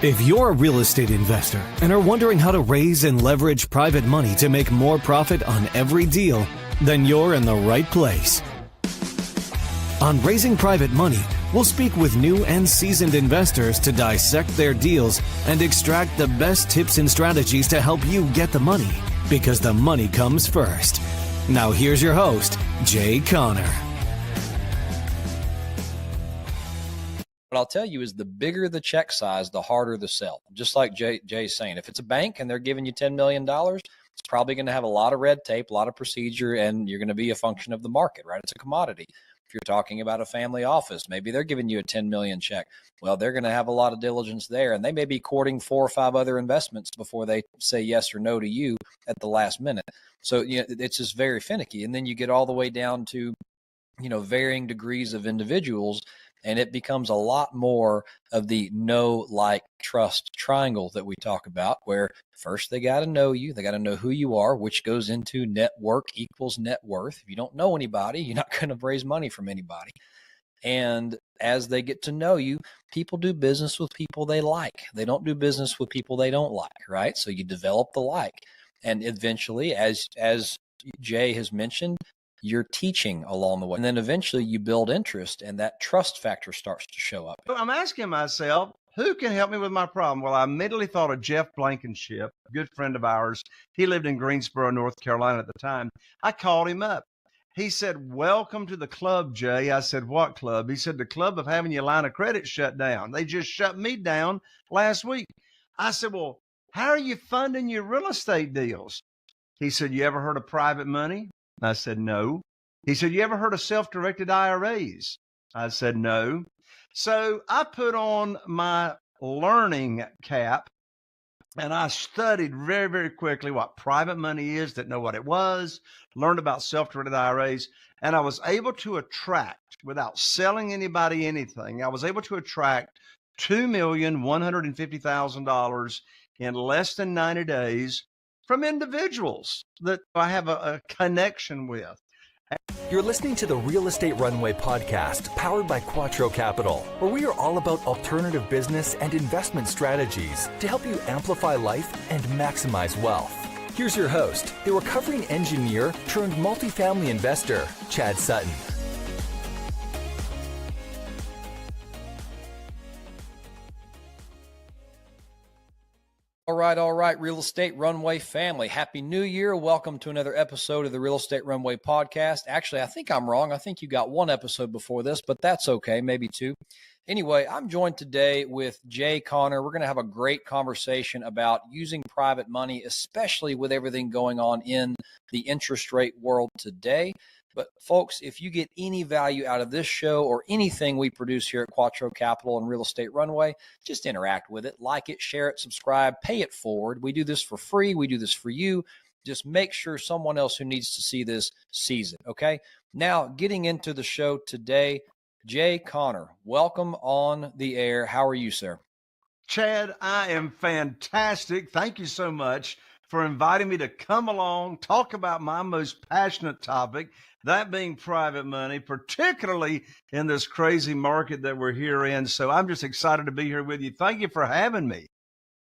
If you're a real estate investor and are wondering how to raise and leverage private money to make more profit on every deal, then you're in the right place. On Raising Private Money, we'll speak with new and seasoned investors to dissect their deals and extract the best tips and strategies to help you get the money, because the money comes first. Now here's your host, Jay Conner. What I'll tell you is the bigger the check size, the harder the sell. Just like Jay's saying, if it's a bank and they're giving you $10 million, it's probably going to have a lot of red tape, a lot of procedure, and you're going to be a function of the market, right? It's a commodity. If you're talking about a family office, maybe they're giving you a $10 million check. Well, they're going to have a lot of diligence there, and they may be courting 4 or 5 other investments before they say yes or no to you at the last minute. So, it's just very finicky. And then you get all the way down to, varying degrees of individuals, and it becomes a lot more of the know, like, trust triangle that we talk about, where first they got to know you. They got to know who you are, which goes into network equals net worth. If you don't know anybody, you're not going to raise money from anybody. And as they get to know you, people do business with people they like. They don't do business with people they don't like, right? So you develop the like. And eventually, as Jay has mentioned, you're teaching along the way. And then eventually you build interest, and that trust factor starts to show up. I'm asking myself, who can help me with my problem? Well, I immediately thought of Jeff Blankenship, a good friend of ours. He lived in Greensboro, North Carolina at the time. I called him up. He said, "Welcome to the club, Jay." I said, "What club?" He said, "The club of having your line of credit shut down. They just shut me down last week." I said, "Well, how are you funding your real estate deals?" He said, "You ever heard of private money?" I said, "No." He said, "You ever heard of self-directed IRAs?" I said, "No." So I put on my learning cap and I studied very, very quickly what private money is, didn't know what it was, learned about self-directed IRAs, and I was able to attract, without selling anybody anything, I was able to attract $2,150,000 in less than 90 days from individuals that I have a connection with. You're listening to the Real Estate Runway podcast, powered by Quattro Capital, where we are all about alternative business and investment strategies to help you amplify life and maximize wealth. Here's your host, the recovering engineer turned multifamily investor, Chad Sutton. All right, Real Estate Runway family. Happy New Year. Welcome to another episode of the Real Estate Runway podcast. Actually, I think I'm wrong. I think you got 1 episode before this, but that's okay, maybe 2. Anyway, I'm joined today with Jay Conner. We're going to have a great conversation about using private money, especially with everything going on in the interest rate world today. But folks, if you get any value out of this show or anything we produce here at Quattro Capital and Real Estate Runway, just interact with it, like it, share it, subscribe, pay it forward. We do this for free. We do this for you. Just make sure someone else who needs to see this sees it, okay? Now, getting into the show today, Jay Conner, welcome on the air. How are you, sir? Chad, I am fantastic. Thank you so much for inviting me to come along, talk about my most passionate topic, that being private money, particularly in this crazy market that we're here in. So I'm just excited to be here with you. Thank you for having me.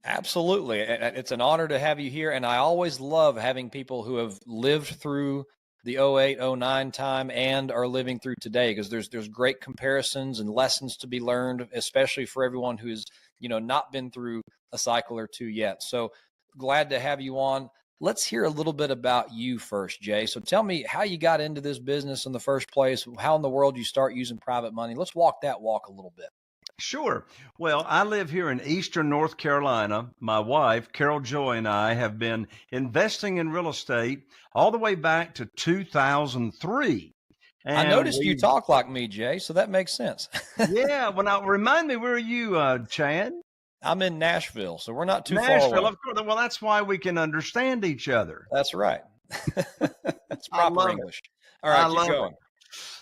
Absolutely. It's an honor to have you here. And I always love having people who have lived through the 08, 09 time and are living through today, because there's great comparisons and lessons to be learned, especially for everyone who's, not been through a cycle or two yet. So glad to have you on. Let's hear a little bit about you first, Jay. So tell me how you got into this business in the first place, how in the world you start using private money. Let's walk that walk a little bit. Sure. Well, I live here in Eastern North Carolina. My wife, Carol Joy, and I have been investing in real estate all the way back to 2003. And I noticed you talk like me, Jay, so that makes sense. Yeah. Well, now remind me, where are you, Chad? I'm in Nashville, so we're not too far Nashville, away. of course. Well, that's why we can understand each other. That's right. That's proper English. All right, keep going.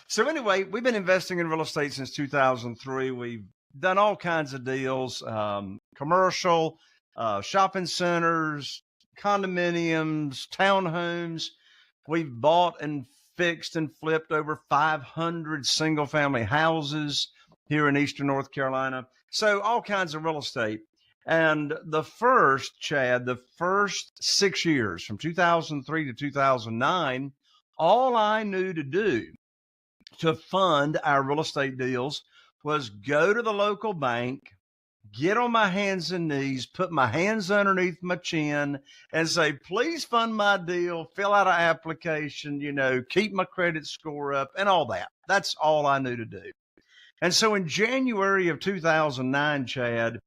So anyway, we've been investing in real estate since 2003. We've done all kinds of deals, commercial, shopping centers, condominiums, townhomes. We've bought and fixed and flipped over 500 single family houses here in Eastern North Carolina. So all kinds of real estate. And Chad, the first 6 years from 2003 to 2009, all I knew to do to fund our real estate deals was go to the local bank, get on my hands and knees, put my hands underneath my chin, and say, please fund my deal, fill out an application, keep my credit score up, and all that. That's all I knew to do. And so in January of 2009, Chad,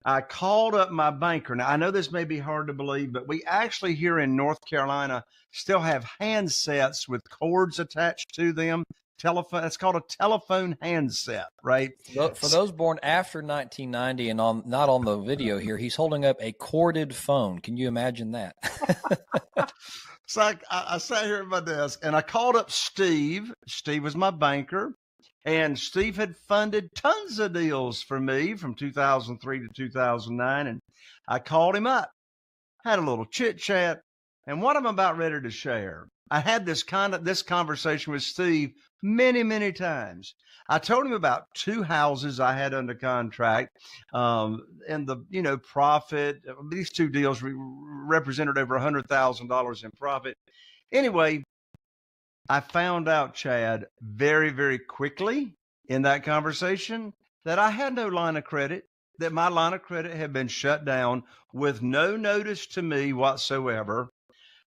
I called up my banker. Now, I know this may be hard to believe, but we actually here in North Carolina still have handsets with cords attached to them. Telephone. It's called a telephone handset, right? For those born after 1990 and not on the video here, he's holding up a corded phone. Can you imagine that? So I sat here at my desk and I called up Steve. Steve was my banker. And Steve had funded tons of deals for me from 2003 to 2009. And I called him up, had a little chit chat. And what I'm about ready to share, I had this conversation with Steve many, many times. I told him about two houses I had under contract, and the profit. These two deals represented over $100,000 in profit. Anyway, I found out, Chad, very, very quickly in that conversation that I had no line of credit, that my line of credit had been shut down with no notice to me whatsoever.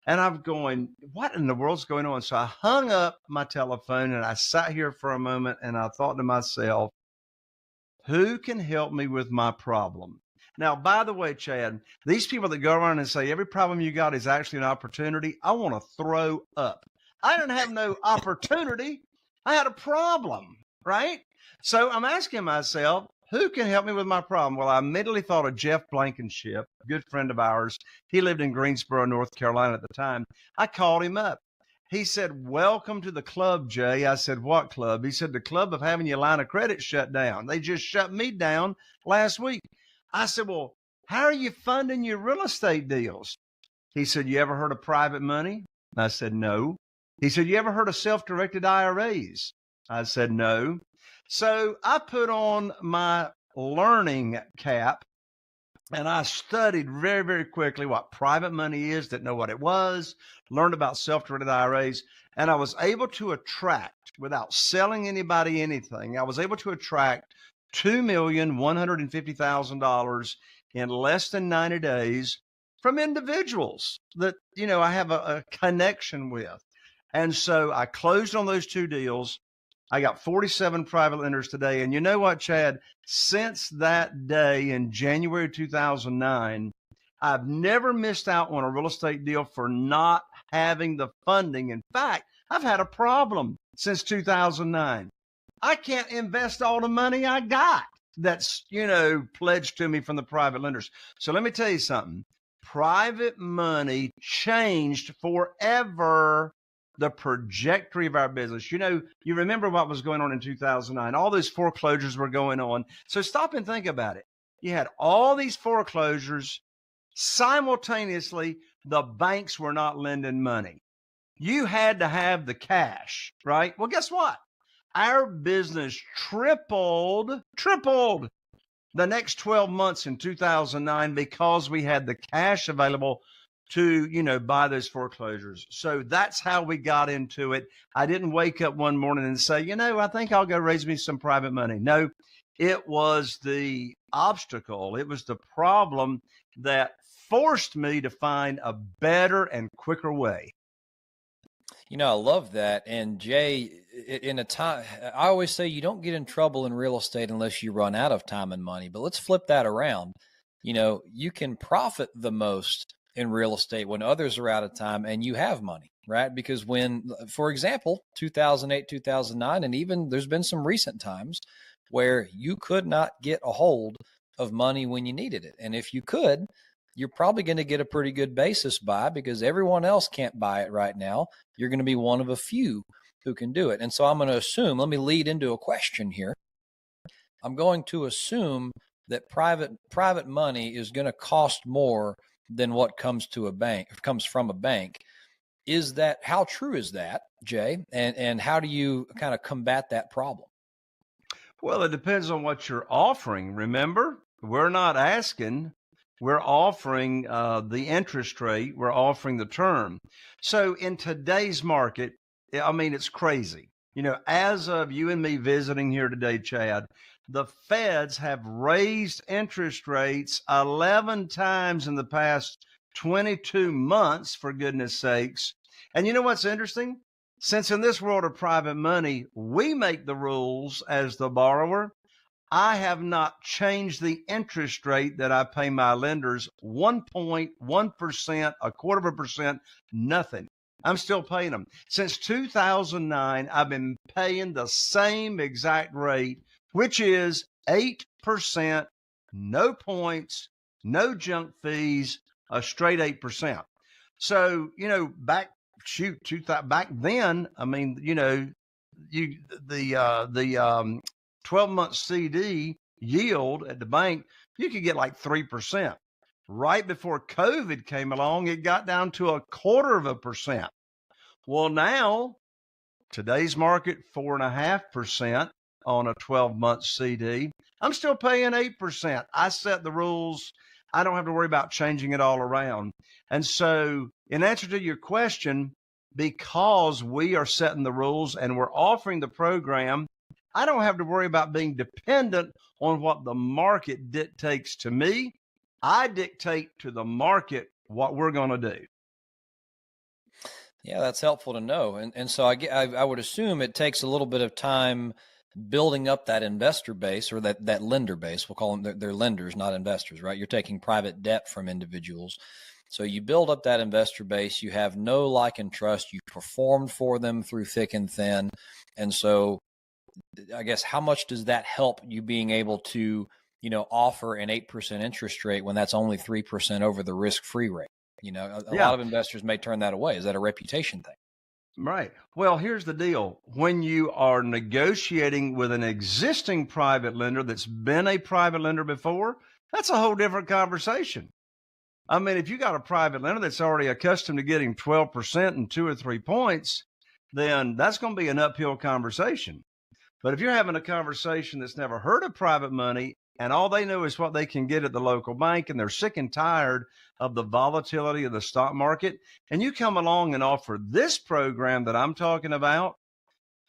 And I'm going, what in the world's going on? So I hung up my telephone and I sat here for a moment and I thought to myself, who can help me with my problem? Now, by the way, Chad, these people that go around and say every problem you got is actually an opportunity, I want to throw up. I didn't have no opportunity. I had a problem, right? So I'm asking myself, who can help me with my problem? Well, I immediately thought of Jeff Blankenship, a good friend of ours. He lived in Greensboro, North Carolina at the time. I called him up. He said, welcome to the club, Jay. I said, what club? He said, the club of having your line of credit shut down. They just shut me down last week. I said, well, how are you funding your real estate deals? He said, you ever heard of private money? I said, no. He said, you ever heard of self-directed IRAs? I said, no. So I put on my learning cap and I studied very, very quickly what private money is, didn't know what it was, learned about self-directed IRAs, and I was able to attract, without selling anybody anything, I was able to attract $2,150,000 in less than 90 days from individuals that, I have a connection with. And so I closed on those two deals. I got 47 private lenders today. And you know what, Chad? Since that day in January 2009, I've never missed out on a real estate deal for not having the funding. In fact, I've had a problem since 2009. I can't invest all the money I got that's, pledged to me from the private lenders. So let me tell you something. Private money changed forever the trajectory of our business. You remember what was going on in 2009. All those foreclosures were going on. So stop and think about it. You had all these foreclosures. Simultaneously, the banks were not lending money. You had to have the cash, right? Well, guess what? Our business tripled the next 12 months in 2009 because we had the cash available to, buy those foreclosures. So that's how we got into it. I didn't wake up one morning and say, I think I'll go raise me some private money. No, it was the obstacle. It was the problem that forced me to find a better and quicker way. I love that. And Jay, in a time, I always say you don't get in trouble in real estate unless you run out of time and money. But let's flip that around. You can profit the most in real estate when others are out of time and you have money, right? Because when, for example, 2008, 2009, and even there's been some recent times where you could not get a hold of money when you needed it. And if you could, you're probably going to get a pretty good basis buy because everyone else can't buy it right now. You're going to be one of a few who can do it. And so I'm going to assume, let me lead into a question here. I'm going to assume that private money is going to cost more than what comes from a bank. How true is that, Jay? And how do you kind of combat that problem? Well, it depends on what you're offering. Remember, we're not asking, we're offering the interest rate, we're offering the term. So in today's market, I mean, it's crazy. You know, as of you and me visiting here today, Chad, the feds have raised interest rates 11 times in the past 22 months, for goodness sakes. And you know what's interesting? Since in this world of private money, we make the rules as the borrower, I have not changed the interest rate that I pay my lenders 1.1%, a quarter of a percent, nothing. I'm still paying them. Since 2009, I've been paying the same exact rate, which is 8%, no points, no junk fees, a straight 8%. So, you know, back then, I mean, you know, the 12-month CD yield at the bank, you could get like 3%. Right before COVID came along, it got down to a quarter of a percent. Well, now today's market, 4.5% on a 12-month CD. I'm still paying 8%. I set the rules. I don't have to worry about changing it all around. And so in answer to your question, because we are setting the rules and we're offering the program, I don't have to worry about being dependent on what the market dictates to me. I dictate to the market what we're going to do. Yeah, that's helpful to know. And so I would assume it takes a little bit of time building up that investor base, or that lender base. We'll call them, they're lenders, not investors, right? You're taking private debt from individuals. So you build up that investor base, you have know, like, and trust, you performed for them through thick and thin. And so I guess how much does that help you being able to, you know, offer an 8% interest rate when that's only 3% over the risk-free rate? You know, a lot of investors may turn that away. Is that a reputation thing? Right. Well, here's the deal. When you are negotiating with an existing private lender that's been a private lender before, that's a whole different conversation. I mean, if you got a private lender that's already accustomed to getting 12% and 2 or 3 points, then that's going to be an uphill conversation. But if you're having a conversation that's never heard of private money and all they know is what they can get at the local bank, and they're sick and tired of the volatility of the stock market, and you come along and offer this program that I'm talking about,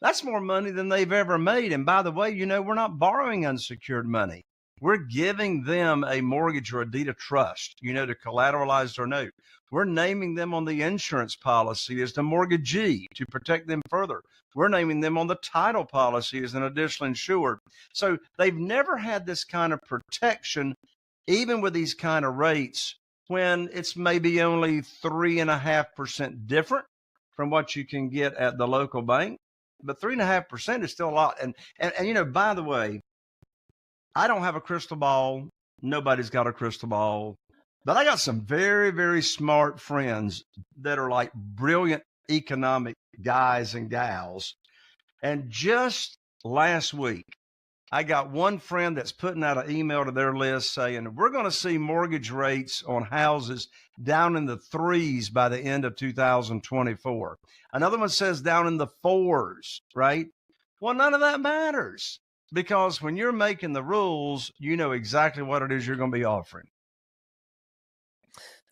that's more money than they've ever made. And by the way, you know, we're not borrowing unsecured money. We're giving them a mortgage or a deed of trust, you know, to collateralize their note. We're naming them on the insurance policy as the mortgagee to protect them further. We're naming them on the title policy as an additional insured. So they've never had this kind of protection, even with these kind of rates, when it's maybe only 3.5% different from what you can get at the local bank. But 3.5% is still a lot. And you know, by the way, I don't have a crystal ball. Nobody's got a crystal ball. But I got some very, very smart friends that are like brilliant economic guys and gals. And just last week, I got one friend that's putting out an email to their list saying, we're going to see mortgage rates on houses down in the 3s by the end of 2024. Another one says down in the 4s, right? Well, none of that matters, because when you're making the rules, you know exactly what it is you're going to be offering.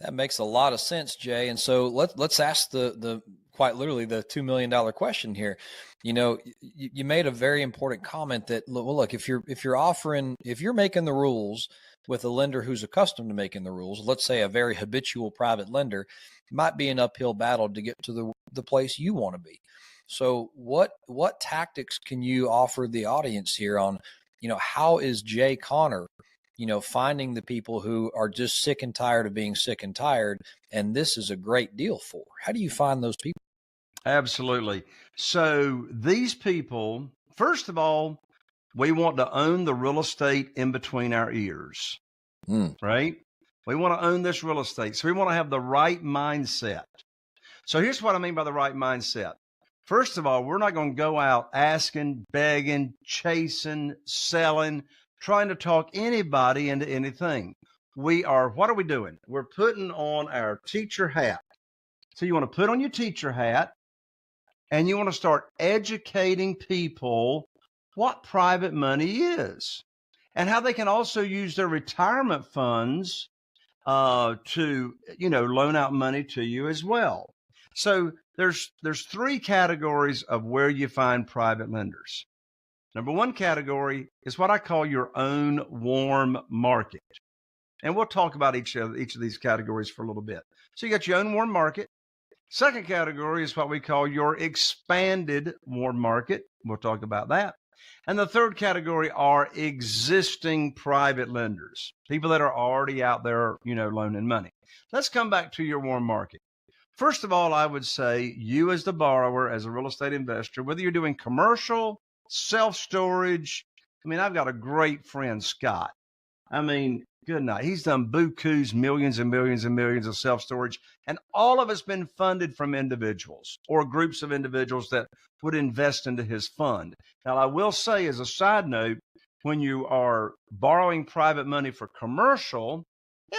That makes a lot of sense, Jay. And so let's ask the quite literally the $2 million question here. You know, you made a very important comment that, well, look, if you're making the rules with a lender who's accustomed to making the rules, let's say a very habitual private lender, it might be an uphill battle to get to the place you want to be. So what tactics can you offer the audience here on, you know, how is Jay Conner, you know, finding the people who are just sick and tired of being sick and tired, and this is a great deal for? How do you find those people? Absolutely. So these people, first of all, we want to own the real estate in between our ears, right? We want to own this real estate. So we want to have the right mindset. So here's what I mean by the right mindset. First of all, we're not going to go out asking, begging, chasing, selling, trying to talk anybody into anything. What are we doing? We're putting on our teacher hat. So you want to put on your teacher hat and you want to start educating people what private money is. and how they can also use their retirement funds to, loan out money to you as well. So there's three categories of where you find private lenders. Number one category is what I call your own warm market. And we'll talk about each of these categories for a little bit. So you got your own warm market. Second category is what we call your expanded warm market. We'll talk about that. And the third category are existing private lenders, people that are already out there, loaning money. Let's come back to your warm market. First of all, I would say you as the borrower, as a real estate investor, whether you're doing commercial, self-storage. I've got a great friend, Scott. Good night. He's done bukus, millions and millions and millions of self-storage, and all of it's been funded from individuals or groups of individuals that would invest into his fund. Now, I will say as a side note, when you are borrowing private money for commercial,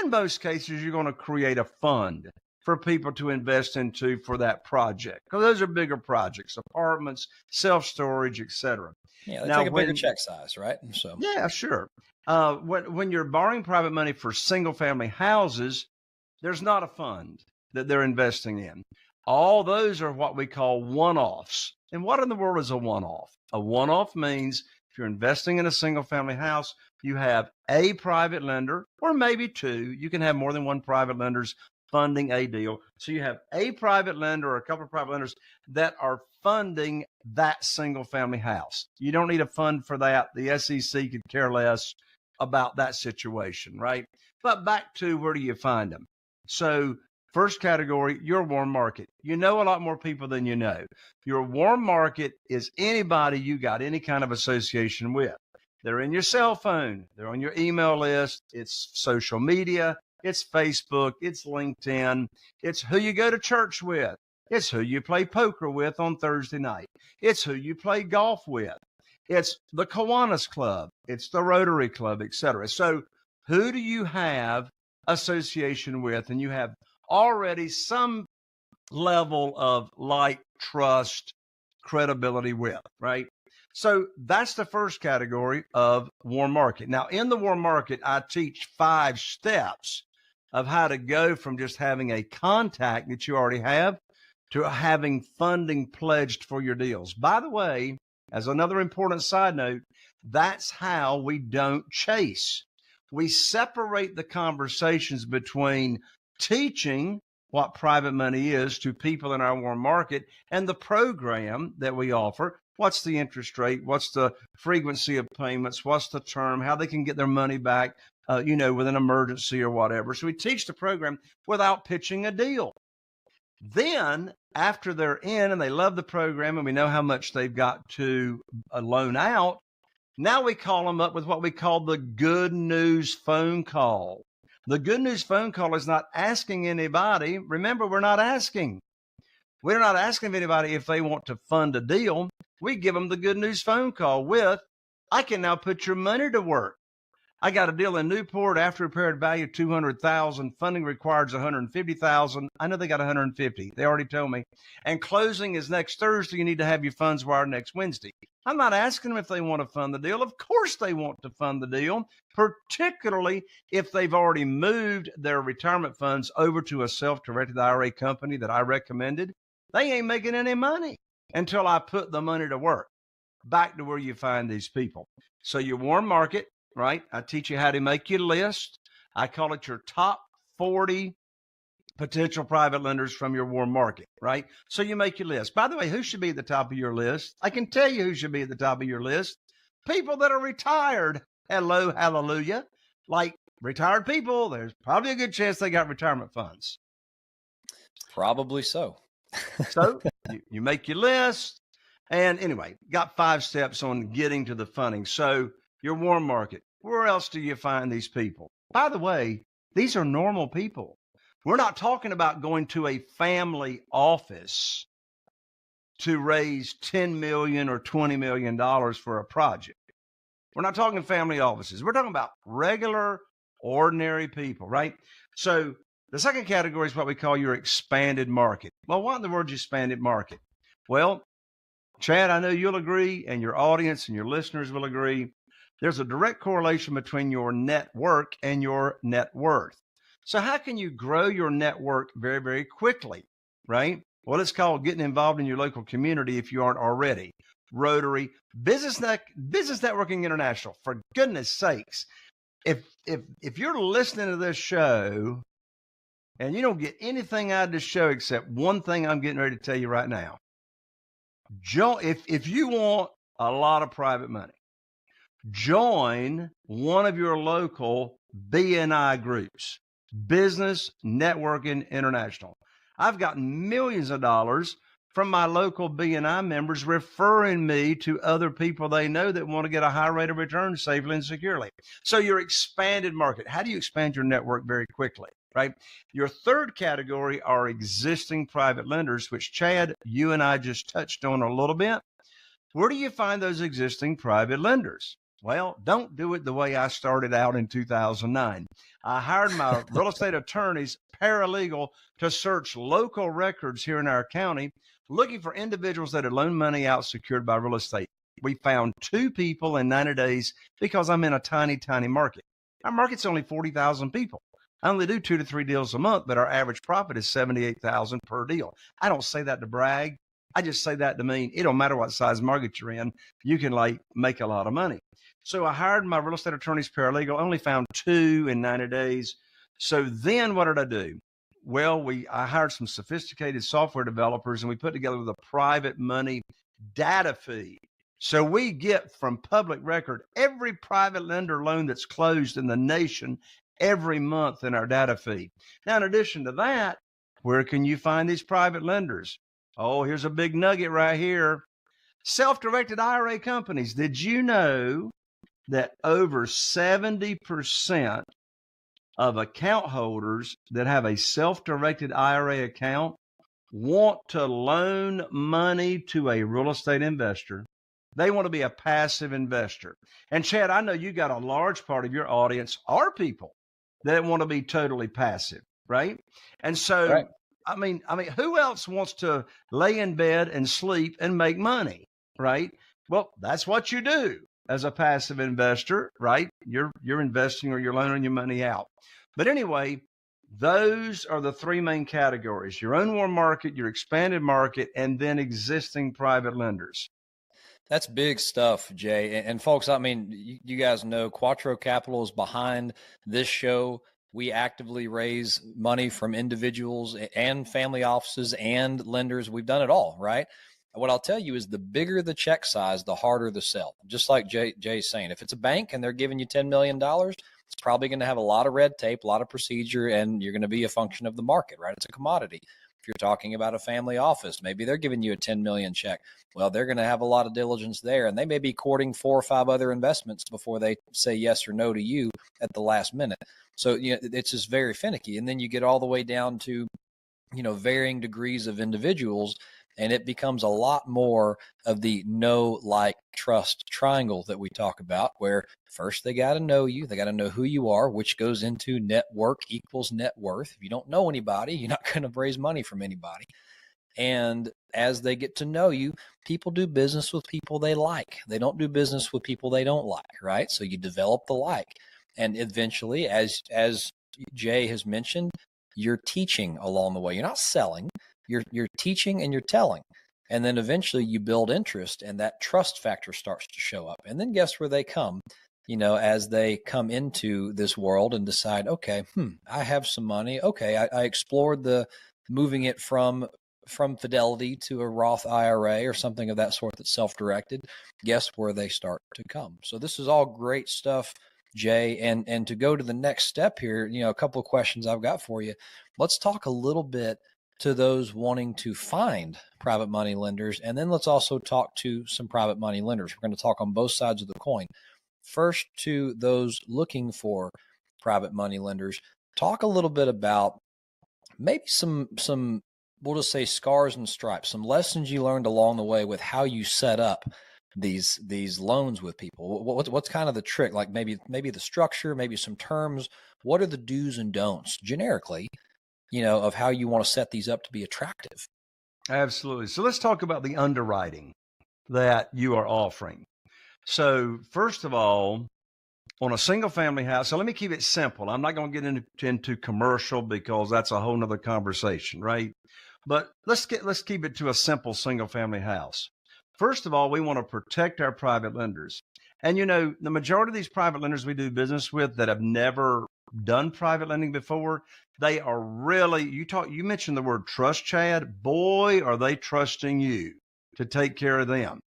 in most cases, you're going to create a fund for people to invest into for that project, because those are bigger projects, apartments, self-storage, etc. Yeah, they take a bigger check size, right? So yeah, sure. When you're borrowing private money for single-family houses, there's not a fund that they're investing in. All those are what we call one-offs. And what in the world is a one-off? A one-off means if you're investing in a single-family house, you have a private lender, or maybe two. You can have more than one private lenders funding a deal. So you have a private lender or a couple of private lenders that are funding that single family house. You don't need a fund for that. The SEC could care less about that situation, right? But back to where do you find them? So first category, your warm market. You know a lot more people than you know. Your warm market is anybody you got any kind of association with. They're in your cell phone. They're on your email list. It's social media. It's Facebook, it's LinkedIn, it's who you go to church with, it's who you play poker with on Thursday night, it's who you play golf with, it's the Kiwanis Club, it's the Rotary Club, etc. So who do you have association with, and you have already some level of like, trust, credibility with, right? So that's the first category of warm market. Now, in the warm market, I teach 5 steps of how to go from just having a contact that you already have to having funding pledged for your deals. By the way, as another important side note, that's how we don't chase. We separate the conversations between teaching what private money is to people in our warm market and the program that we offer. What's the interest rate? What's the frequency of payments? What's the term? How they can get their money back, with an emergency or whatever. So we teach the program without pitching a deal. Then after they're in and they love the program and we know how much they've got to loan out, now we call them up with what we call the good news phone call. The good news phone call is not asking anybody. Remember, we're not asking. We're not asking anybody if they want to fund a deal. We give them the good news phone call with, I can now put your money to work. I got a deal in Newport, after repaired value $200,000, funding requires $150,000. I know they got $150. They already told me. And closing is next Thursday. You need to have your funds wired next Wednesday. I'm not asking them if they want to fund the deal. Of course they want to fund the deal, particularly if they've already moved their retirement funds over to a self-directed IRA company that I recommended. They ain't making any money until I put the money to work. Back to where you find these people. So your warm market, right? I teach you how to make your list. I call it your top 40 potential private lenders from your warm market, right? So you make your list. By the way, who should be at the top of your list? I can tell you who should be at the top of your list. People that are retired. Hello, hallelujah. Like retired people, there's probably a good chance they got retirement funds. Probably so. So you make your list. And anyway, got 5 steps on getting to the funding. So your warm market, where else do you find these people? By the way, these are normal people. We're not talking about going to a family office to raise $10 million or $20 million for a project. We're not talking family offices. We're talking about regular, ordinary people, right? So the second category is what we call your expanded market. Well, what in the world is expanded market? Well, Chad, I know you'll agree, and your audience and your listeners will agree, There's a direct correlation between your network and your net worth. So how can you grow your network very, very quickly, right? Well, it's called getting involved in your local community if you aren't already. Rotary, Business Networking International, for goodness sakes. If you're listening to this show and you don't get anything out of this show except one thing I'm getting ready to tell you right now, if you want a lot of private money, join one of your local BNI groups, Business Networking International. I've gotten millions of dollars from my local BNI members referring me to other people they know that want to get a high rate of return safely and securely. So your expanded market. How do you expand your network very quickly, right? Your third category are existing private lenders, which Chad, you and I just touched on a little bit. Where do you find those existing private lenders? Well, don't do it the way I started out in 2009. I hired my real estate attorney's paralegal to search local records here in our county, looking for individuals that had loaned money out secured by real estate. We found 2 people in 90 days because I'm in a tiny, tiny market. Our market's only 40,000 people. I only do 2 to 3 deals a month, but our average profit is $78,000 per deal. I don't say that to brag. I just say that to mean it don't matter what size market you're in, you can make a lot of money. So I hired my real estate attorney's paralegal, only found 2 in 90 days. So then what did I do? Well, I hired some sophisticated software developers and we put together the private money data feed. So we get from public record every private lender loan that's closed in the nation every month in our data feed. Now, in addition to that, where can you find these private lenders? Oh, here's a big nugget right here. Self-directed IRA companies. Did you know that over 70% of account holders that have a self-directed IRA account want to loan money to a real estate investor? They want to be a passive investor. And Chad, I know you got a large part of your audience are people that want to be totally passive, right? And so, right. I mean, who else wants to lay in bed and sleep and make money, right? Well, that's what you do as a passive investor, right? You're investing or you're loaning your money out. But anyway, those are the 3 main categories: your own warm market, your expanded market, and then existing private lenders. That's big stuff, Jay. And folks, I mean, you guys know Quattro Capital is behind this show. We actively raise money from individuals and family offices and lenders. We've done it all, right? What I'll tell you is the bigger the check size, the harder the sell. Just like Jay's saying, if it's a bank and they're giving you $10 million, it's probably going to have a lot of red tape, a lot of procedure, and you're going to be a function of the market, right? It's a commodity. If you're talking about a family office, maybe they're giving you a 10 million check. Well, they're going to have a lot of diligence there, and they may be courting 4 or 5 other investments before they say yes or no to you at the last minute. So, it's just very finicky. And then you get all the way down to, varying degrees of individuals, and it becomes a lot more of the know, like, trust triangle that we talk about, where first they got to know you. They got to know who you are, which goes into network equals net worth. If you don't know anybody, you're not going to raise money from anybody. And as they get to know you, people do business with people they like. They don't do business with people they don't like, right? So you develop the like. And eventually, as Jay has mentioned, you're teaching along the way. You're not selling. You're teaching and you're telling. And then eventually you build interest and that trust factor starts to show up. And then guess where they come, as they come into this world and decide, okay, I have some money. Okay, I explored the moving it from Fidelity to a Roth IRA or something of that sort that's self-directed. Guess where they start to come. So this is all great stuff, Jay. And to go to the next step here, a couple of questions I've got for you. Let's talk a little bit to those wanting to find private money lenders. And then let's also talk to some private money lenders. We're going to talk on both sides of the coin. First, to those looking for private money lenders, talk a little bit about maybe some we'll just say scars and stripes, some lessons you learned along the way with how you set up these loans with people. What's kind of the trick? Like maybe the structure, maybe some terms. What are the do's and don'ts generically, of how you want to set these up to be attractive? Absolutely. So let's talk about the underwriting that you are offering. So first of all, on a single family house. So let me keep it simple. I'm not going to get into commercial because that's a whole nother conversation, right? But let's keep it to a simple single family house. First of all, we want to protect our private lenders. And the majority of these private lenders we do business with that have never done private lending before, they are really, you mentioned the word trust, Chad. Boy, are they trusting you to take care of them.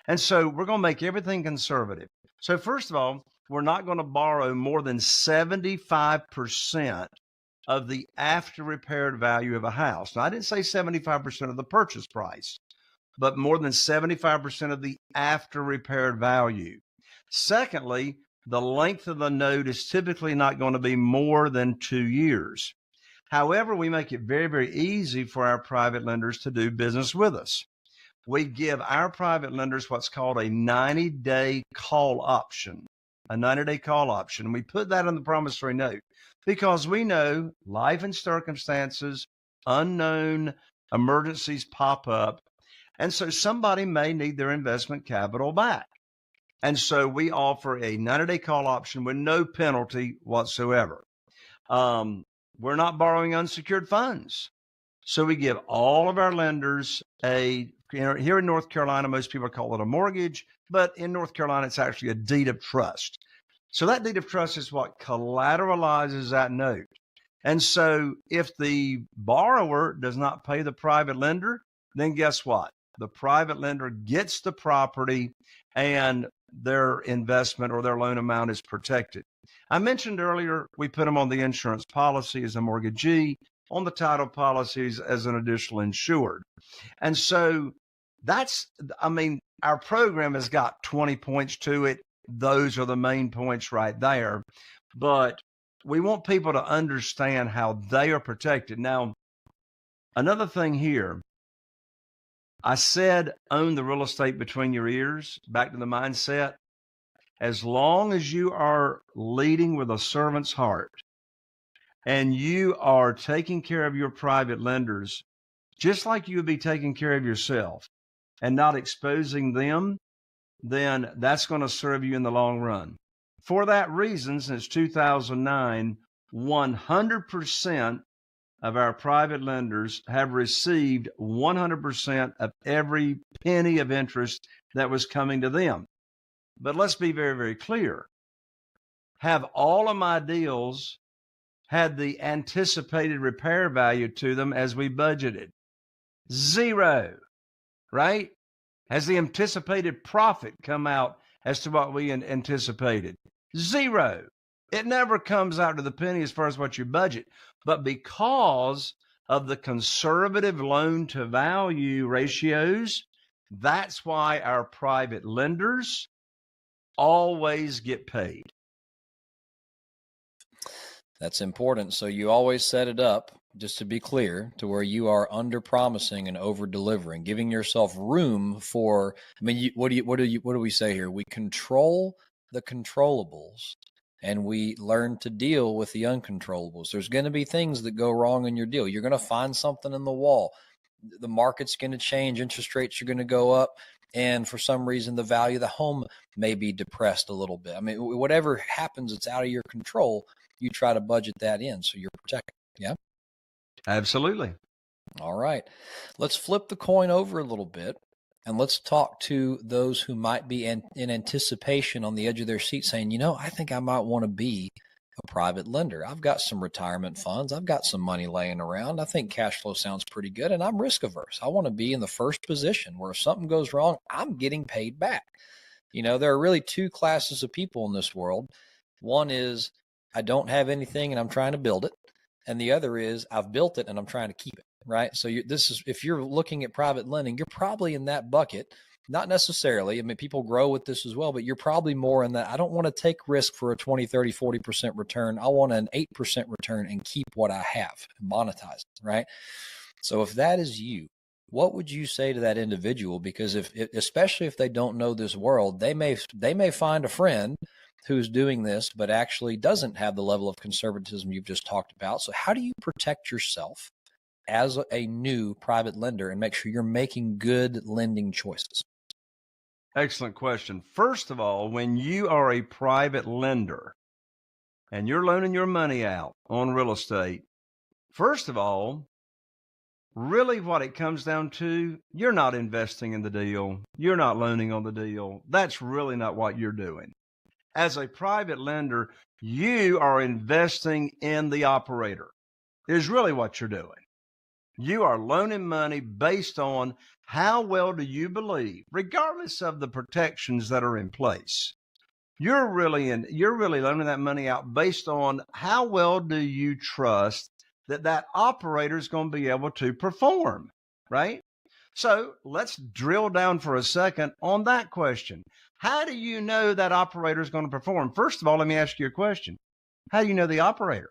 And so we're going to make everything conservative. So first of all, we're not going to borrow more than 75% of the after repaired value of a house. Now, I didn't say 75% of the purchase price, but more than 75% of the after repaired value. Secondly, the length of the note is typically not going to be more than 2 years. However, we make it very, very easy for our private lenders to do business with us. We give our private lenders what's called a 90-day call option. A 90-day call option. We put that in the promissory note because we know life and circumstances, unknown emergencies pop up. And so somebody may need their investment capital back. And so we offer a 90-day call option with no penalty whatsoever. We're not borrowing unsecured funds. So we give all of our lenders here in North Carolina, most people call it a mortgage, but in North Carolina, it's actually a deed of trust. So that deed of trust is what collateralizes that note. And so if the borrower does not pay the private lender, then guess what? The private lender gets the property and their investment or their loan amount is protected. I mentioned earlier, we put them on the insurance policy as a mortgagee, on the title policies as an additional insured. And so our program has got 20 points to it. Those are the main points right there. But we want people to understand how they are protected. Now, another thing here, I said own the real estate between your ears, back to the mindset. As long as you are leading with a servant's heart and you are taking care of your private lenders, just like you would be taking care of yourself and not exposing them, then that's going to serve you in the long run. For that reason, since 2009, 100% of our private lenders have received 100% of every penny of interest that was coming to them. But let's be very, very clear. Have all of my deals had the anticipated repair value to them as we budgeted? Zero, right? Has the anticipated profit come out as to what we anticipated? Zero. It never comes out to the penny as far as what you budget. But because of the conservative loan to value ratios, that's why our private lenders always get paid. That's important. So you always set it up, just to be clear, to where you are under promising and over delivering, giving yourself room for, what do we say here? We control the controllables and we learn to deal with the uncontrollables. There's going to be things that go wrong in your deal. You're going to find something in the wall. The market's going to change. Interest rates are going to go up. And for some reason, the value of the home may be depressed a little bit. Whatever happens, it's out of your control. You try to budget that in so you're protected. Yeah? Absolutely. All right. Let's flip the coin over a little bit and let's talk to those who might be in anticipation on the edge of their seat saying, I think I might want to be a private lender. I've got some retirement funds. I've got some money laying around. I think cash flow sounds pretty good and I'm risk averse. I want to be in the first position where if something goes wrong, I'm getting paid back. There are really two classes of people in this world. One is I don't have anything and I'm trying to build it. And the other is I've built it and I'm trying to keep it, right? So if you're looking at private lending, you're probably in that bucket. Not necessarily. People grow with this as well, but you're probably more in that. I don't want to take risk for a 20, 30, 40% return. I want an 8% return and keep what I have and monetize it, right? So if that is you, what would you say to that individual? Because especially if they don't know this world, they may find a friend who's doing this, but actually doesn't have the level of conservatism you've just talked about. So how do you protect yourself as a new private lender and make sure you're making good lending choices? Excellent question. First of all, when you are a private lender and you're loaning your money out on real estate, first of all, really what it comes down to, you're not investing in the deal. You're not loaning on the deal. That's really not what you're doing. As a private lender, you are investing in the operator, is really what you're doing. You are loaning money based on how well do you believe, regardless of the protections that are in place. You're really loaning that money out based on how well do you trust that operator is going to be able to perform, right? So let's drill down for a second on that question. How do you know that operator is going to perform? First of all, let me ask you a question. How do you know the operator?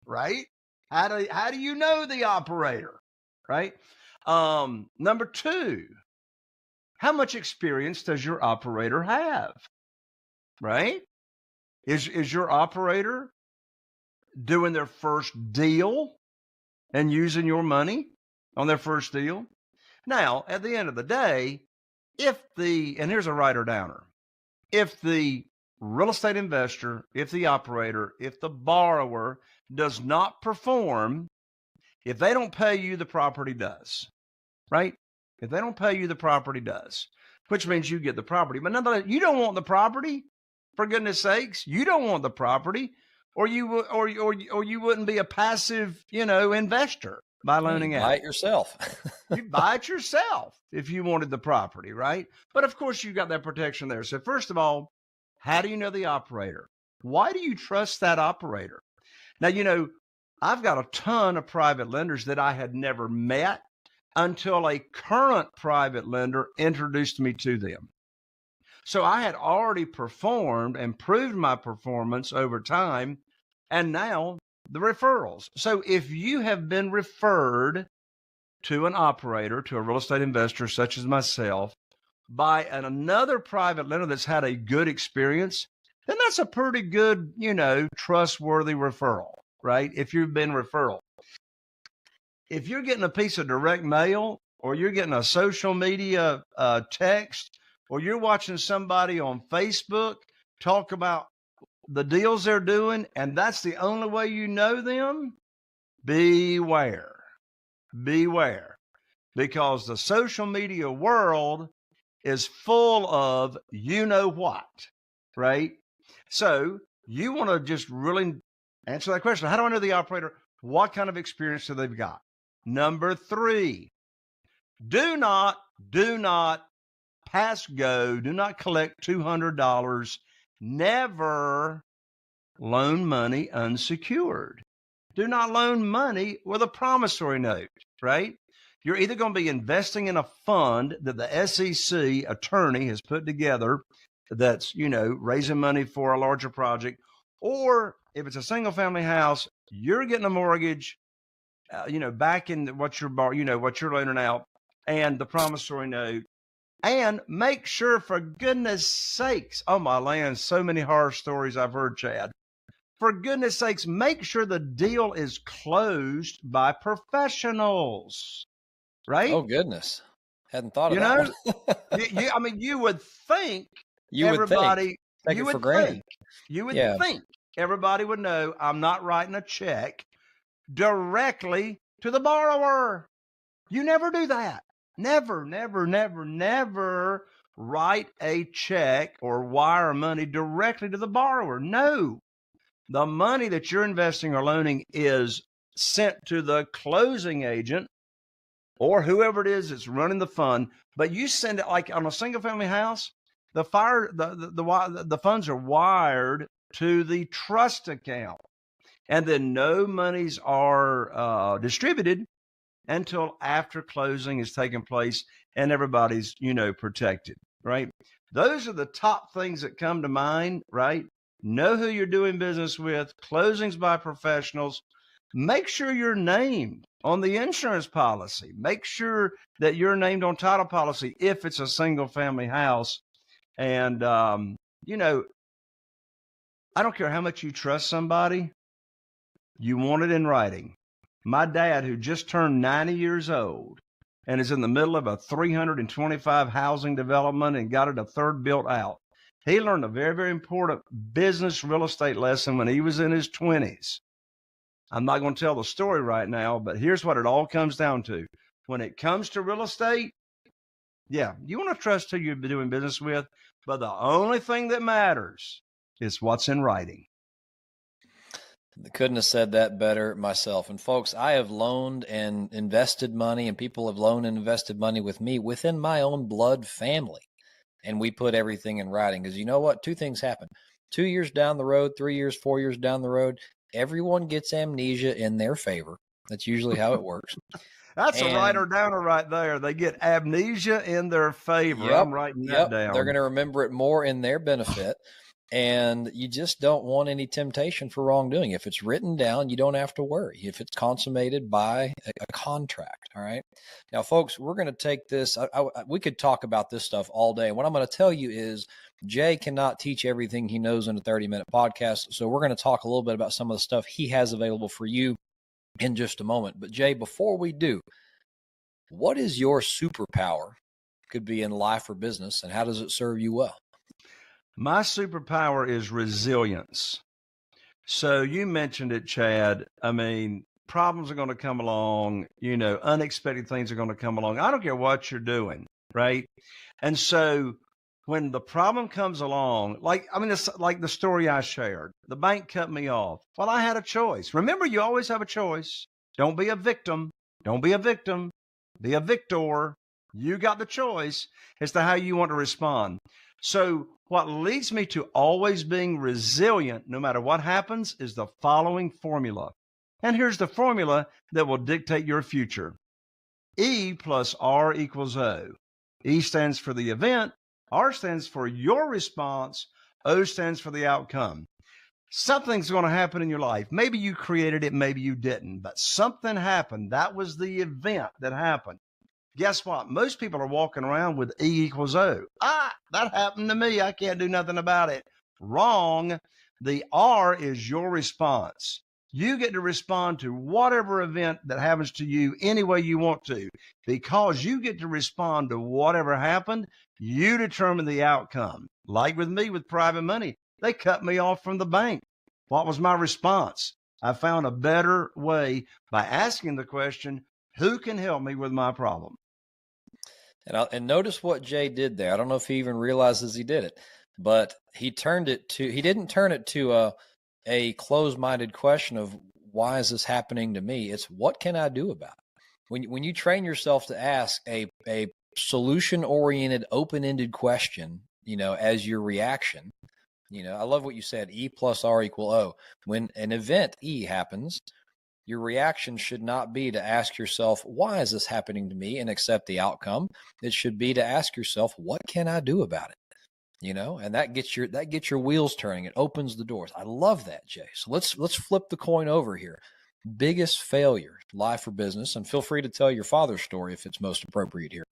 Right? How do you know the operator? Right? Number two, how much experience does your operator have? Right? Is your operator doing their first deal and using your money on their first deal? Now, at the end of the day, and here's a writer downer, if the real estate investor, if the operator, if the borrower does not perform, if they don't pay you, the property does, right? If they don't pay you, the property does, which means you get the property. But nonetheless, you don't want the property, for goodness sakes. You don't want the property, or you wouldn't be a passive, investor by loaning out. Buy it yourself. You'd buy it yourself if you wanted the property, right? But of course, you got that protection there. So first of all, how do you know the operator? Why do you trust that operator? Now, I've got a ton of private lenders that I had never met until a current private lender introduced me to them. So I had already performed and proved my performance over time, and now the referrals. So if you have been referred to an operator, to a real estate investor such as myself, by another private lender that's had a good experience, then that's a pretty good, trustworthy referral, right? If you've been referred. If you're getting a piece of direct mail, or you're getting a social media text, or you're watching somebody on Facebook talk about the deals they're doing, and that's the only way you know them, beware. Beware. Because the social media world is full of what, right? So you want to just really answer that question. How do I know the operator? What kind of experience do they've got? Number three, do not pass go. Do not collect $200. Never loan money unsecured. Do not loan money with a promissory note, right? You're either going to be investing in a fund that the SEC attorney has put together that's, raising money for a larger project, or if it's a single family house, you're getting a mortgage, back in what you're loaning out, and the promissory note. And make sure, for goodness sakes, oh my land, so many horror stories I've heard, Chad. For goodness sakes, make sure the deal is closed by professionals, right? Oh, goodness. Hadn't thought of that one. You would think You would think everybody would know I'm not writing a check directly to the borrower. You never do that. Never, never, never, never write a check or wire money directly to the borrower. No. The money that you're investing or loaning is sent to the closing agent or whoever it is that's running the fund, but you send it like on a single family house, the funds are wired to the trust account, and then no monies are distributed until after closing has taken place and everybody's, protected, right? Those are the top things that come to mind, right? Know who you're doing business with, closings by professionals. Make sure you're named on the insurance policy. Make sure that you're named on title policy if it's a single family house. And, I don't care how much you trust somebody, you want it in writing. My dad, who just turned 90 years old, and is in the middle of a 325 housing development and got it a third built out. He learned a very, very important business real estate lesson when he was in his 20s. I'm not going to tell the story right now, but here's what it all comes down to. When it comes to real estate, yeah, you want to trust who you're doing business with, but the only thing that matters is what's in writing. Couldn't have said that better myself. And folks, I have loaned and invested money, and people have loaned and invested money with me within my own blood family. And we put everything in writing because you know what? Two things happen. 2 years down the road, 3 years, 4 years down the road, everyone gets amnesia in their favor. That's usually how it works. That's a writer downer right there. They get amnesia in their favor. Yep, I'm writing that down. They're going to remember it more in their benefit. And you just don't want any temptation for wrongdoing. If it's written down, you don't have to worry if it's consummated by a contract. All right. Now, folks, we're going to take this. We could talk about this stuff all day. What I'm going to tell you is Jay cannot teach everything he knows in a 30-minute podcast. So we're going to talk a little bit about some of the stuff he has available for you in just a moment. But Jay, before we do, what is your superpower? Could be in life or business, and how does it serve you well? My superpower is resilience. So you mentioned it, Chad. I mean, problems are going to come along, unexpected things are going to come along. I don't care what you're doing, right? And so when the problem comes along, it's like the story I shared, the bank cut me off. Well, I had a choice. Remember, you always have a choice. Don't be a victim. Don't be a victim. Be a victor. You got the choice as to how you want to respond. So what leads me to always being resilient, no matter what happens, is the following formula. And here's the formula that will dictate your future. E plus R equals O. E stands for the event. R stands for your response. O stands for the outcome. Something's going to happen in your life. Maybe you created it, maybe you didn't, but something happened. That was the event that happened. Guess what? Most people are walking around with E equals O. That happened to me. I can't do nothing about it. Wrong. The R is your response. You get to respond to whatever event that happens to you any way you want to. Because you get to respond to whatever happened, you determine the outcome. Like with me with private money, they cut me off from the bank. What was my response? I found a better way by asking the question, who can help me with my problem? And notice what Jay did there. I don't know if he even realizes he did it, but he didn't turn it to a closed-minded question of why is this happening to me? It's what can I do about it? When you train yourself to ask a solution-oriented, open-ended question, as your reaction, I love what you said, E plus R equal O. When an event E happens, your reaction should not be to ask yourself, why is this happening to me, and accept the outcome. It should be to ask yourself, what can I do about it? And that gets your wheels turning. It opens the doors. I love that, Jay. So let's flip the coin over here. Biggest failure, life or business, and feel free to tell your father's story if it's most appropriate here.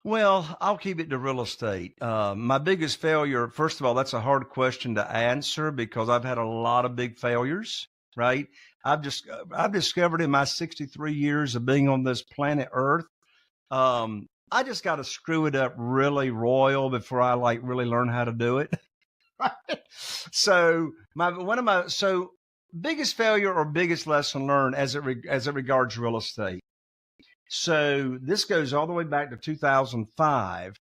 Well, I'll keep it to real estate. My biggest failure, first of all, that's a hard question to answer because I've had a lot of big failures, right? I've discovered in my 63 years of being on this planet Earth, I just got to screw it up really royal before I really learn how to do it. So biggest failure or biggest lesson learned as it regards real estate. So this goes all the way back to 2005.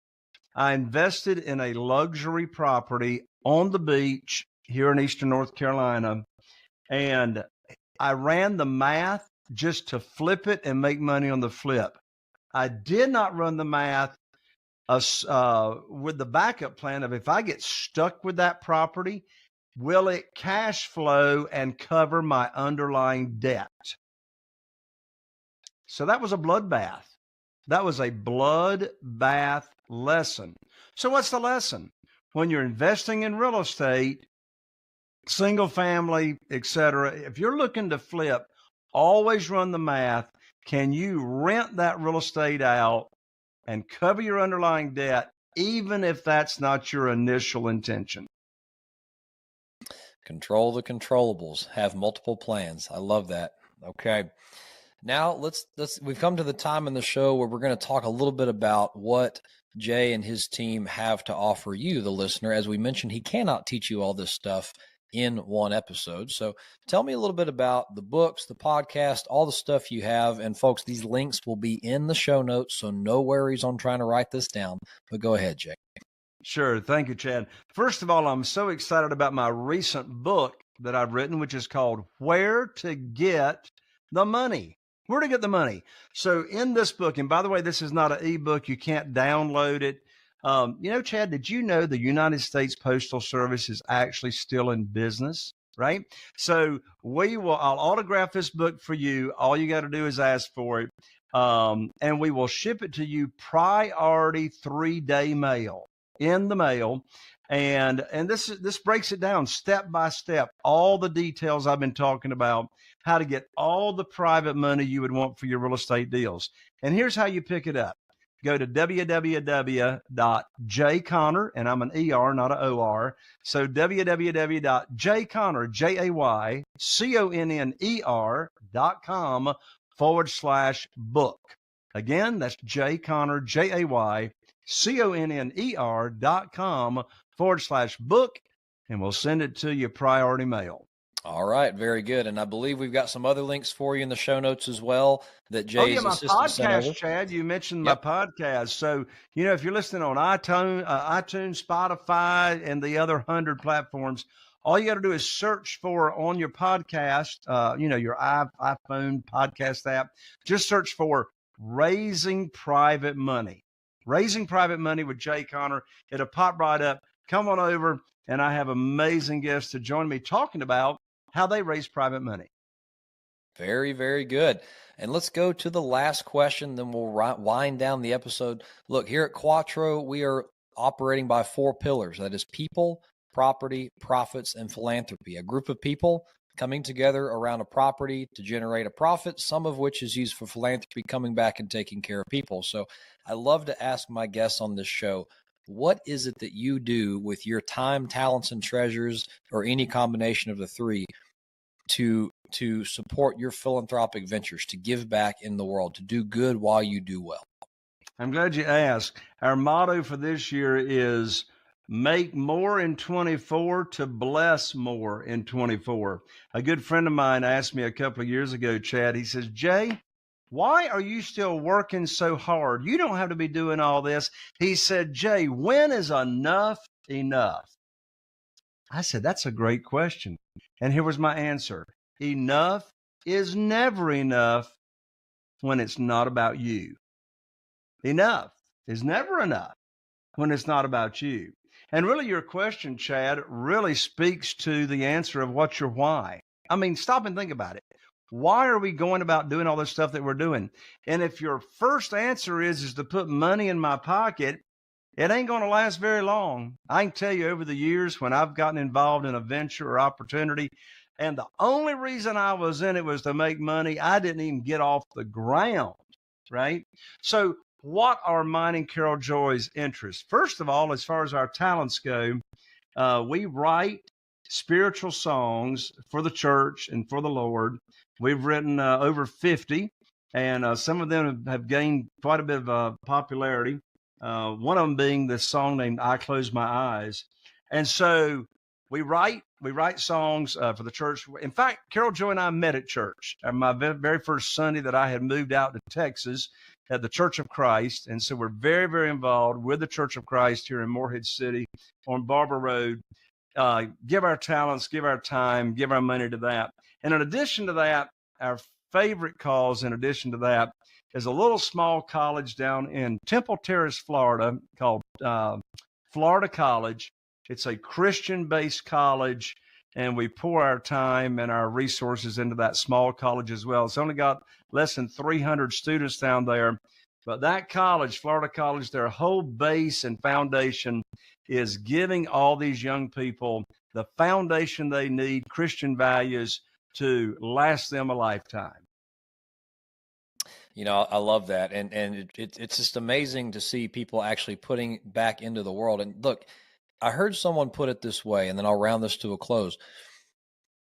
I invested in a luxury property on the beach here in Eastern North Carolina, and I ran the math just to flip it and make money on the flip. I did not run the math with the backup plan of if I get stuck with that property, will it cash flow and cover my underlying debt? So that was a bloodbath. That was a bloodbath lesson. So what's the lesson? When you're investing in real estate, single family, etc., if you're looking to flip, always run the math. Can you rent that real estate out and cover your underlying debt, even if that's not your initial intention? Control the controllables. Have multiple plans. I love that. Okay. Now we've come to the time in the show where we're going to talk a little bit about what Jay and his team have to offer you, the listener. As we mentioned, he cannot teach you all this stuff in one episode. So tell me a little bit about the books, the podcast, all the stuff you have. And folks, these links will be in the show notes, so no worries on trying to write this down. But go ahead, Jay. Sure. Thank you, Chad. First of all, I'm so excited about my recent book that I've written, which is called Where to Get the Money. Where to Get the Money. So in this book, and by the way, this is not an ebook. You can't download it. Chad, did you know the United States Postal Service is actually still in business? Right. So I'll autograph this book for you. All you got to do is ask for it. And we will ship it to you priority 3-day mail in the mail. And this breaks it down step by step, all the details I've been talking about, how to get all the private money you would want for your real estate deals. And here's how you pick it up. Go to www.jayconner, and I'm an ER, not an OR. So www.jayconner, JAYCONNER.com/book. Again, that's jayconner, JAYCONNER.com/book, and we'll send it to you priority mail. All right, very good. And I believe we've got some other links for you in the show notes as well that Jay's my assistant sent over. podcast, Chad. You mentioned my podcast. So, if you're listening on iTunes, Spotify, and the other 100 platforms, all you got to do is search for on your podcast, your iPhone podcast app. Just search for Raising Private Money. Raising Private Money with Jay Conner. It'll pop right up. Come on over, and I have amazing guests to join me talking about how they raise private money. Very, very good. And let's go to the last question, then we'll wind down the episode. Look, here at Quattro, we are operating by 4 pillars. That is people, property, profits, and philanthropy. A group of people coming together around a property to generate a profit, some of which is used for philanthropy, coming back and taking care of people. So I love to ask my guests on this show, what is it that you do with your time, talents, and treasures, or any combination of the three, to support your philanthropic ventures, to give back in the world, to do good while you do well? I'm glad you asked. Our motto for this year is make more in 24 to bless more in 24. A good friend of mine asked me a couple of years ago, Chad, he says, Jay, why are you still working so hard? You don't have to be doing all this. He said, Jay, when is enough enough? I said, that's a great question. And here was my answer. Enough is never enough when it's not about you. Enough is never enough when it's not about you. And really your question, Chad, really speaks to the answer of what's your why. I mean, stop and think about it. Why are we going about doing all this stuff that we're doing? And if your first answer is to put money in my pocket, it ain't going to last very long. I can tell you over the years when I've gotten involved in a venture or opportunity, and the only reason I was in it was to make money, I didn't even get off the ground, right? So what are mine and Carol Joy's interests? First of all, as far as our talents go, we write spiritual songs for the church and for the Lord. We've written over 50, and some of them have gained quite a bit of popularity. One of them being this song named I Close My Eyes. And so we write songs for the church. In fact, Carol Joy and I met at church. My very first Sunday that I had moved out to Texas at the Church of Christ. And so we're very, very involved with the Church of Christ here in Morehead City on Barber Road. Give our talents, give our time, give our money to that. And in addition to that, our favorite cause in addition to that is a little small college down in Temple Terrace, Florida, called Florida College. It's a Christian-based college, and we pour our time and our resources into that small college as well. It's only got less than 300 students down there. But that college, Florida College, their whole base and foundation is giving all these young people the foundation they need, Christian values, to last them a lifetime. You know, I love that. And it's just amazing to see people actually putting back into the world. And look, I heard someone put it this way, and then I'll round this to a close.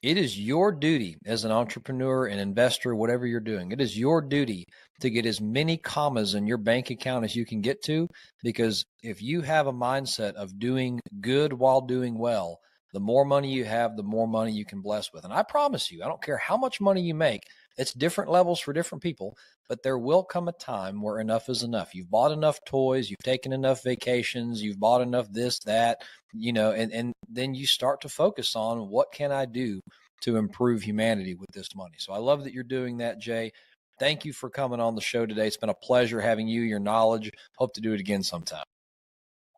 It is your duty as an entrepreneur, an investor, whatever you're doing. It is your duty to get as many commas in your bank account as you can get to, because if you have a mindset of doing good while doing well, the more money you have, the more money you can bless with. And I promise you, I don't care how much money you make, it's different levels for different people, but there will come a time where enough is enough. You've bought enough toys, you've taken enough vacations, you've bought enough this, that, and then you start to focus on what can I do to improve humanity with this money. So I love that you're doing that, Jay. Thank you for coming on the show today. It's been a pleasure having you, your knowledge. Hope to do it again sometime.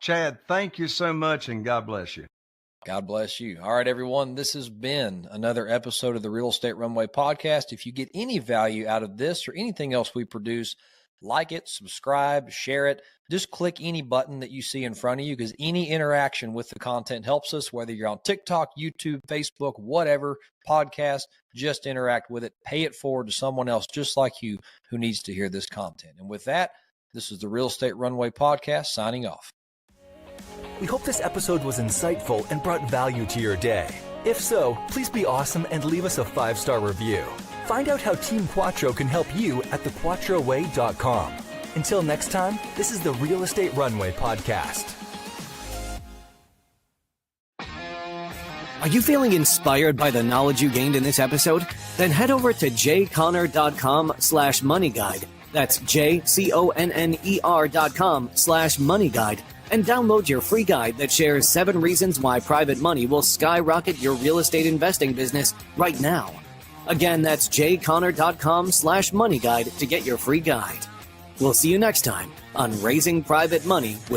Chad, thank you so much, and God bless you. God bless you. All right, everyone. This has been another episode of the Real Estate Runway Podcast. If you get any value out of this or anything else we produce, like it, subscribe, share it. Just click any button that you see in front of you, because any interaction with the content helps us, whether you're on TikTok, YouTube, Facebook, whatever, podcast, just interact with it. Pay it forward to someone else just like you who needs to hear this content. And with that, this is the Real Estate Runway Podcast signing off. We hope this episode was insightful and brought value to your day. If so, please be awesome and leave us a 5-star review. Find out how Team Quattro can help you at thequattroway.com. Until next time, this is the Real Estate Runway Podcast. Are you feeling inspired by the knowledge you gained in this episode? Then head over to jconner.com/moneyguide. That's jconner.com/moneyguide. And download your free guide that shares 7 reasons why private money will skyrocket your real estate investing business right now. Again, that's jconner.com/moneyguide to get your free guide. We'll see you next time on Raising Private Money with